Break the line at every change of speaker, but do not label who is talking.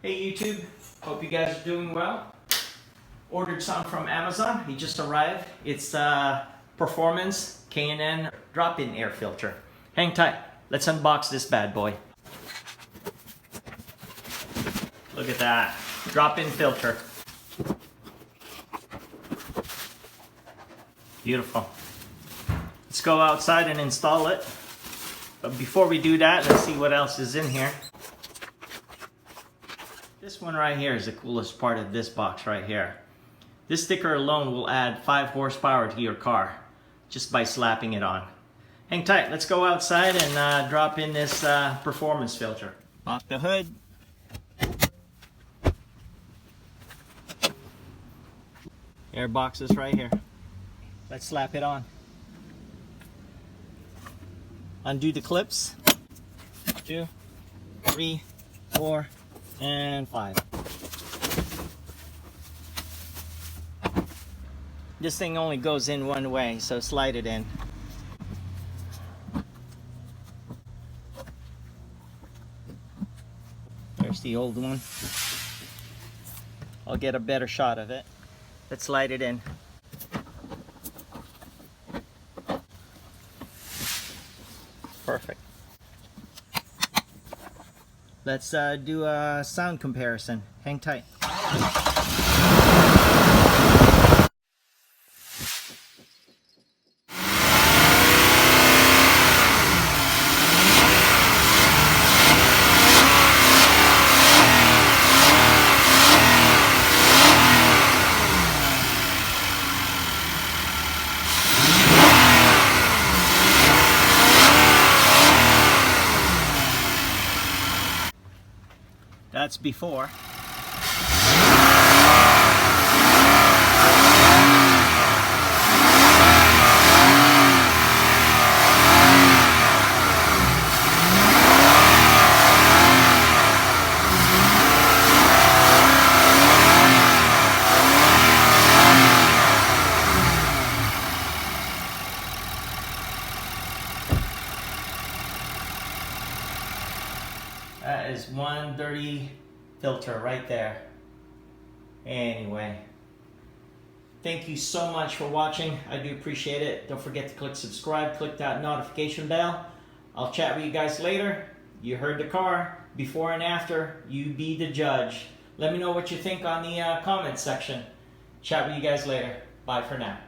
Hey YouTube, hope you guys are doing well. Ordered some from Amazon. He just arrived. It's Performance K&N drop-in air filter. Hang tight. Let's unbox this bad boy. Look at that. Drop-in filter. Beautiful. Let's go outside and install it. But before we do that, let's see what else is in here. This one right here is the coolest part of this box right here. This sticker alone will add 5 horsepower to your car just by slapping it on. Hang tight, let's go outside and drop in this performance filter. Pop the hood. Air box is right here. Let's slap it on. Undo the clips. 2, 3, 4, and 5. This thing only goes in one way, so slide it in. There's the old one. I'll get a better shot of it. Let's slide it in. Perfect. Let's do a sound comparison. Hang tight. That's before. That is one dirty filter right there. Anyway, thank you so much for watching. I do appreciate it. Don't forget to click subscribe, click that notification bell. I'll chat with you guys later. You heard the car, before and after. You be the judge. Let me know what you think on the comment section. Chat with you guys later. Bye for now.